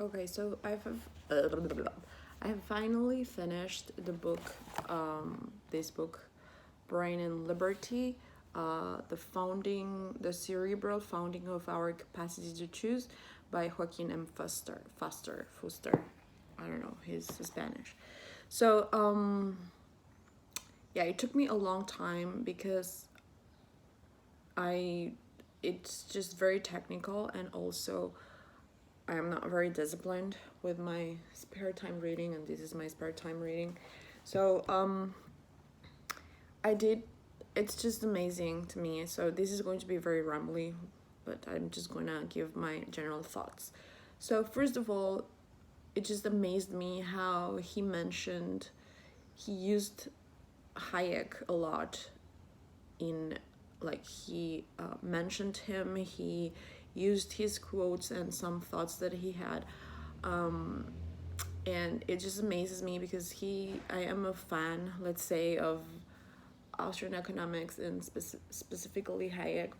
Okay, so I have finally finished the book, this book, Brain and Liberty, the cerebral founding of our capacity to choose, by Joaquín Fuster. I don't know, he's Spanish. So, yeah, it took me a long time because it's just very technical, and also I am not very disciplined with my spare time reading, and this is my spare time reading. So I did. It's just amazing to me. So this is going to be very rambly, but I'm just gonna give my general thoughts. So first of all, it just amazed me how he used Hayek a lot in, like, he mentioned him, he used his quotes and some thoughts that he had, and it just amazes me because I am a fan, let's say, of Austrian economics and specifically Hayek.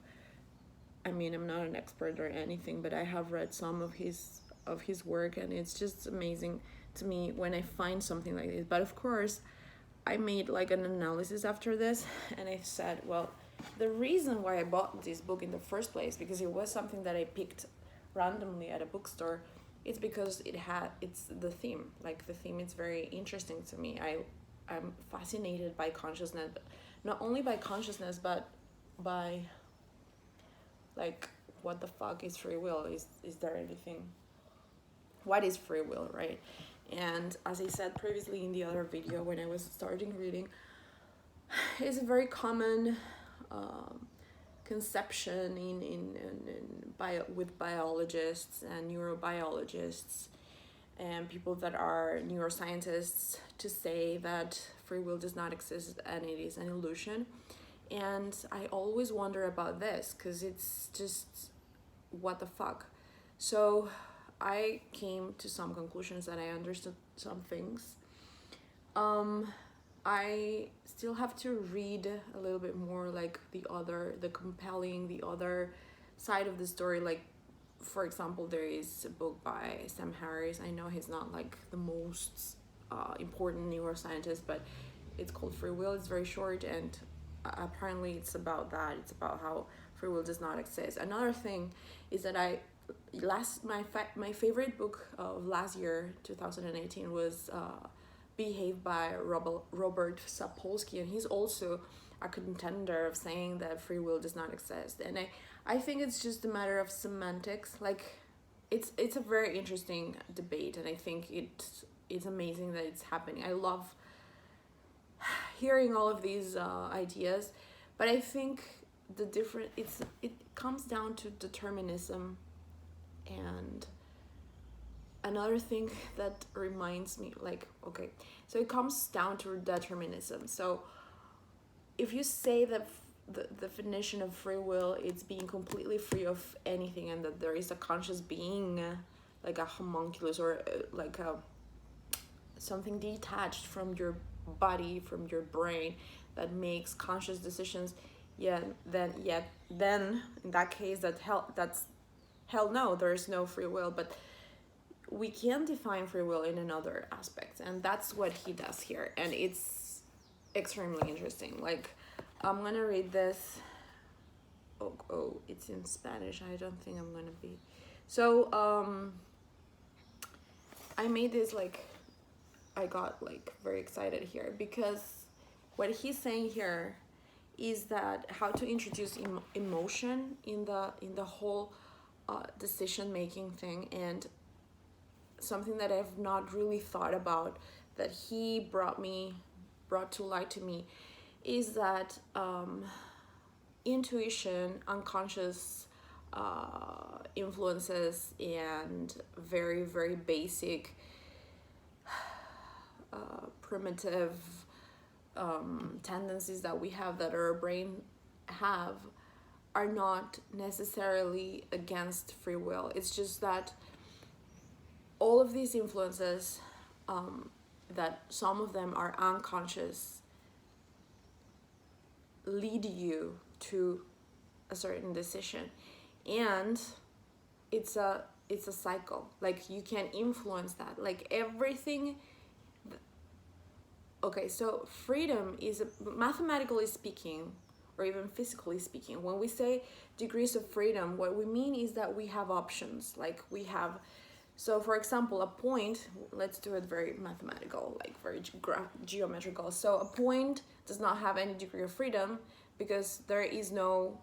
I mean, I'm not an expert or anything, but I have read some of his work, and it's just amazing to me when I find something like this. But of course, I made like an analysis after this, and I said, well, the reason why I bought this book in the first place, because it was something that I picked randomly at a bookstore, it's because it's the theme. Like, the theme is very interesting to me. I'm fascinated by consciousness, not only by consciousness, but by, like, what the fuck is free will? Is there anything? What is free will, right? And as I said previously in the other video when I was starting reading, it's a very common conception with biologists and neurobiologists and people that are neuroscientists, to say that free will does not exist and it is an illusion. And I always wonder about this because it's just, what the fuck? So I came to some conclusions and I understood some things. I still have to read a little bit more, like the other side of the story. Like, for example, there is a book by Sam Harris. I know he's not like the most important neuroscientist, but it's called Free Will. It's very short, and apparently it's about that. It's about how free will does not exist. Another thing is that my favorite book of last year, 2018, was Behave by Robert Sapolsky, and he's also a contender of saying that free will does not exist. And I think it's just a matter of semantics. Like, it's a very interesting debate, and I think it's amazing that it's happening. I love hearing all of these ideas, but I think it comes down to determinism. And another thing that reminds me, like, okay, so it comes down to determinism. So if you say that the definition of free will is being completely free of anything, and that there is a conscious being, like a homunculus, or like something detached from your body, from your brain, that makes conscious decisions, then in that case, that's hell no, there's no free will. But we can define free will in another aspect, and that's what he does here, and it's extremely interesting. Like, I'm gonna read this. Oh, it's in Spanish. I don't think I'm gonna be. So I made this, like, I got like very excited here because what he's saying here is that how to introduce emotion in the whole decision making thing. And something that I've not really thought about, that he brought to light to me, is that intuition, unconscious influences, and very, very basic primitive tendencies that we have, that our brain have, are not necessarily against free will. It's just that all of these influences, that some of them are unconscious, lead you to a certain decision. And it's it's a cycle. Like you can influence that, like everything. Okay, so freedom is, mathematically speaking, or even physically speaking, when we say degrees of freedom, what we mean is that we have options. Like we have, so for example, a point, let's do it very mathematical, like very geometrical. So a point does not have any degree of freedom because there is no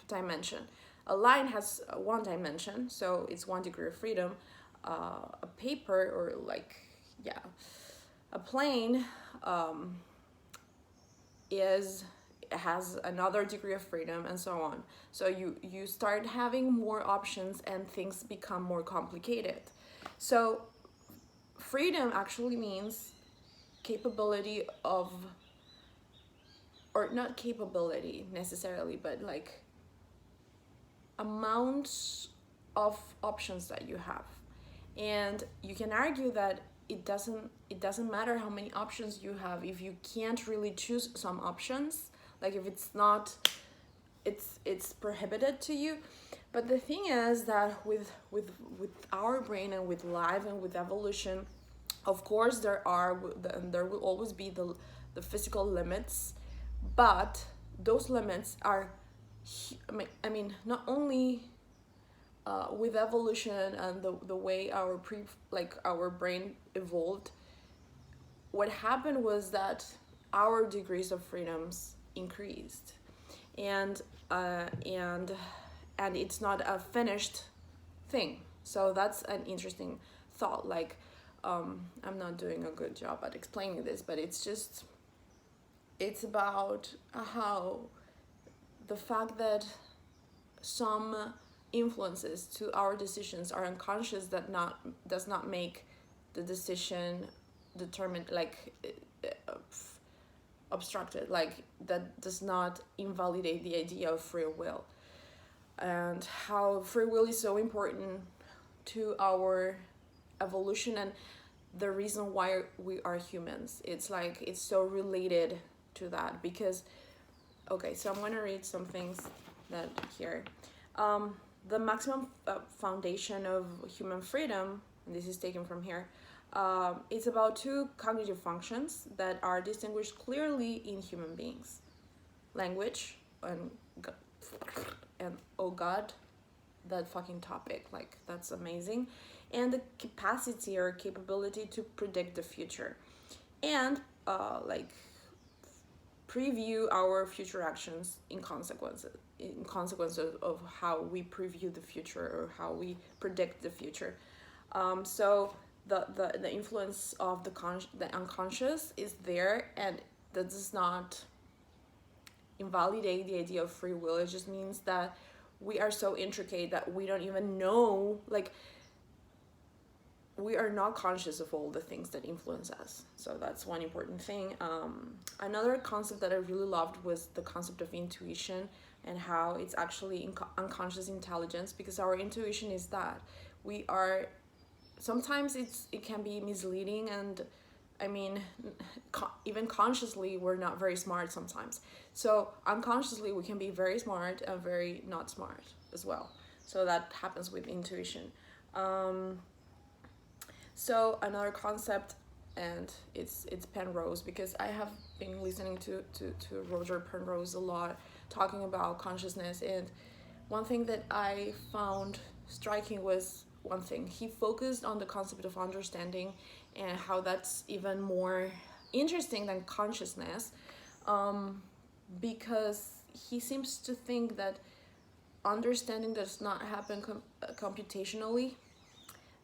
dimension. A line has one dimension, so it's 1 degree of freedom. A paper, or like, yeah, a plane has another degree of freedom, and so on. So you start having more options and things become more complicated. So freedom actually means capability of, or not capability necessarily, but like amounts of options that you have. And you can argue that it doesn't matter how many options you have if you can't really choose some options, like if it's not, it's prohibited to you. But the thing is that with our brain and with life and with evolution, of course there will always be the physical limits, but those limits are, I mean not only with evolution and the way our brain evolved, what happened was that our degrees of freedoms increased, and it's not a finished thing. So that's an interesting thought. Like I'm not doing a good job at explaining this, but it's about how the fact that some influences to our decisions are unconscious does not make the decision determined, like obstructed, like that does not invalidate the idea of free will, and how free will is so important to our evolution and the reason why we are humans. It's like it's so related to that, because okay, so I'm going to read some things that here. The maximum foundation of human freedom, and this is taken from here, it's about 2 cognitive functions that are distinguished clearly in human beings: language and oh god, that fucking topic, like that's amazing, and the capacity or capability to predict the future and like preview our future actions in consequence of how we preview the future or how we predict the future. So the influence of the unconscious is there, and that does not invalidate the idea of free will. It just means that we are so intricate that we don't even know, like we are not conscious of all the things that influence us. So that's one important thing. Another concept that I really loved was the concept of intuition, and how it's actually unconscious intelligence, because our intuition is that we are, sometimes it can be misleading, and I mean even consciously we're not very smart sometimes. So unconsciously we can be very smart and very not smart as well. So that happens with intuition. So another concept, and it's Penrose, because I have been listening to Roger Penrose a lot, talking about consciousness, and one thing that I found striking was one thing. He focused on the concept of understanding and how that's even more interesting than consciousness, because he seems to think that understanding does not happen computationally.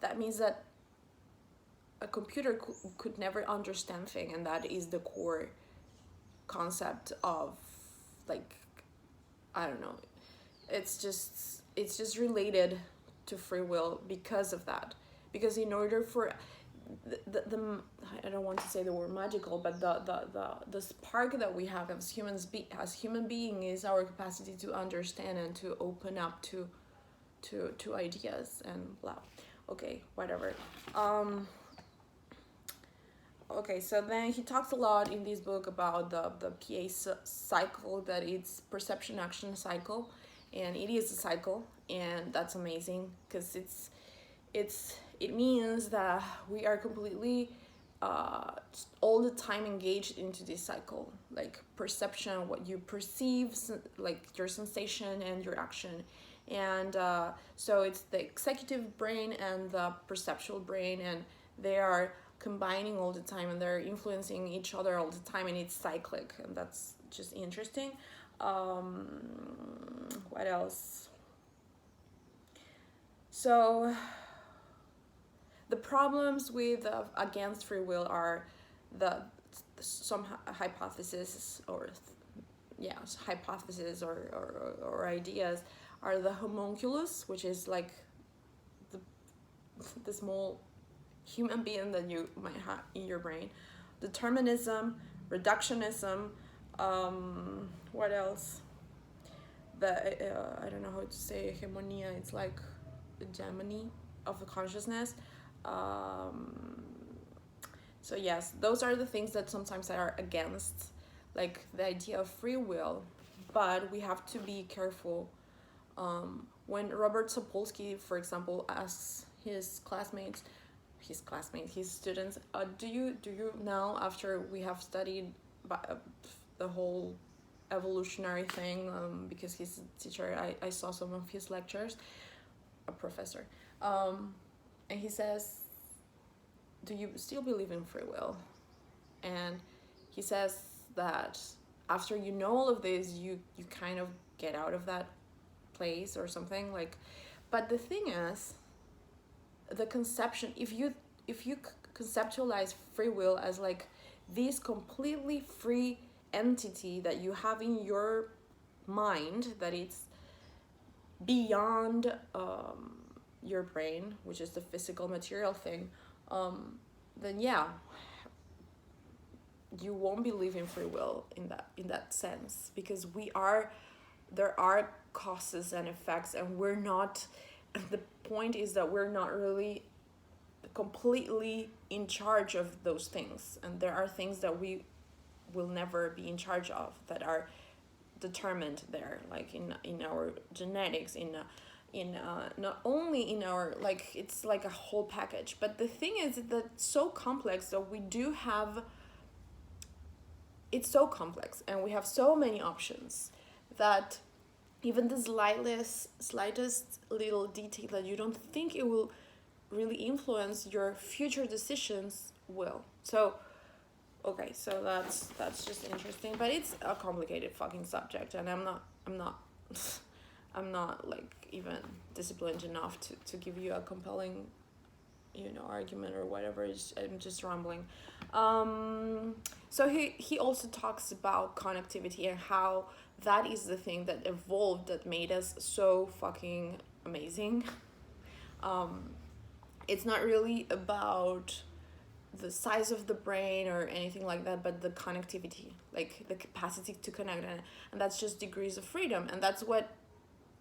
That means that a computer could never understand thing, and that is the core concept of, like, I don't know, it's just related to free will because of that. Because in order for the I don't want to say the word magical, but the spark that we have as human being is our capacity to understand and to open up to ideas and blah. Okay, whatever. Okay, so then he talks a lot in this book about the PA cycle, that it's perception action cycle, and it is a cycle, and that's amazing because it means that we are completely all the time engaged into this cycle, like perception, what you perceive, like your sensation and your action. And so it's the executive brain and the perceptual brain, and they are combining all the time, and they're influencing each other all the time, and it's cyclic, and that's just interesting. What else? So the problems with against free will are some hypotheses or hypotheses or ideas are the homunculus, which is like the small human being that you might have in your brain, determinism, reductionism, what else? I don't know how to say hegemonia. It's like hegemony of the consciousness. So yes, those are the things that sometimes are against, like the idea of free will, but we have to be careful. When Robert Sapolsky, for example, asks his students, do you now, after we have studied the whole evolutionary thing, because he's a teacher, I saw some of his lectures, a professor, and he says, do you still believe in free will? And he says that after you know all of this, you kind of get out of that place or something, like. But the thing is, the conception, if you conceptualize free will as like this completely free entity that you have in your mind, that it's beyond your brain, which is the physical material thing, then yeah, you won't believe in free will in that sense, because there are causes and effects, and we're not, the point is that we're not really completely in charge of those things, and there are things that we will never be in charge of that are determined there, like in our genetics, in not only in our, like, it's like a whole package. But the thing is that it's so complex that it's so complex, and we have so many options that even the slightest little detail that you don't think it will really influence your future decisions will. So okay, so that's just interesting, but it's a complicated fucking subject, and I'm not like even disciplined enough to give you a compelling, argument or whatever. I'm just rambling. So he also talks about connectivity and how that is the thing that evolved, that made us so fucking amazing. It's not really about the size of the brain or anything like that, but the connectivity, like the capacity to connect, and that's just degrees of freedom, and that's what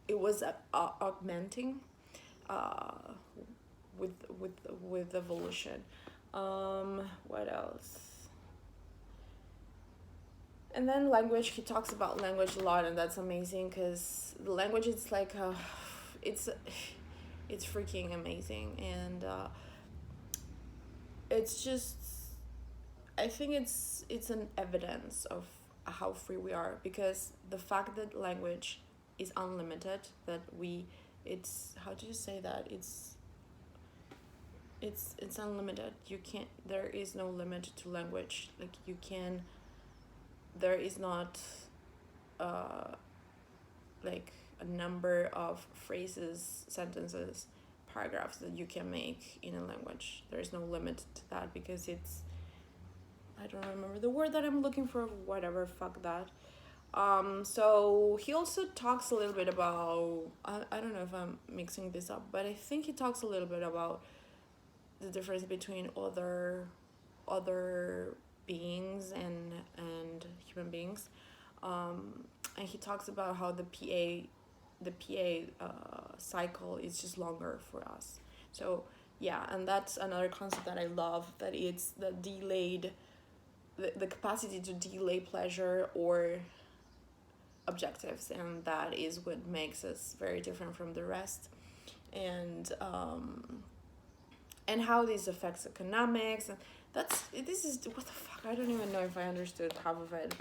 it was augmenting with evolution. What else? And then language, he talks about language a lot, and that's amazing, because the language, it's like it's freaking amazing, and it's just, I think it's an evidence of how free we are, because the fact that language is unlimited, that it's, how do you say that, it's unlimited. You can't, there is no limit to language, like there is not like a number of phrases, sentences, paragraphs that you can make in a language. There is no limit to that, because I don't remember the word that I'm looking for, whatever, fuck that. So he also talks a little bit about, I don't know if I'm mixing this up, but I think he talks a little bit about the difference between other beings and human beings, and he talks about how the PA cycle is just longer for us. So yeah, and that's another concept that I love, that it's the delayed, the capacity to delay pleasure, or objectives, and that is what makes us very different from the rest. And how this affects economics, and this is what the fuck, I don't even know if I understood half of it,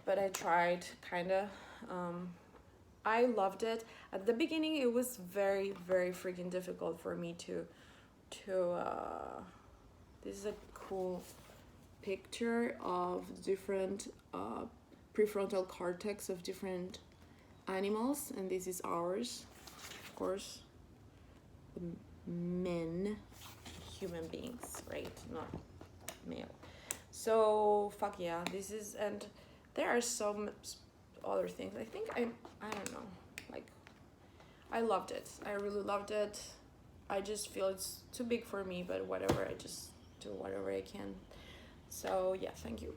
but I tried kind of. I loved it. At the beginning it was very, very freaking difficult for me to this is a cool picture of different prefrontal cortex of different animals, and this is ours, of course, men, human beings, right? Not male. So fuck yeah, this is, and there are some other things. I think I don't know, like, I loved it. I really loved it. I just feel it's too big for me, but whatever, I just do whatever I can. So yeah, thank you.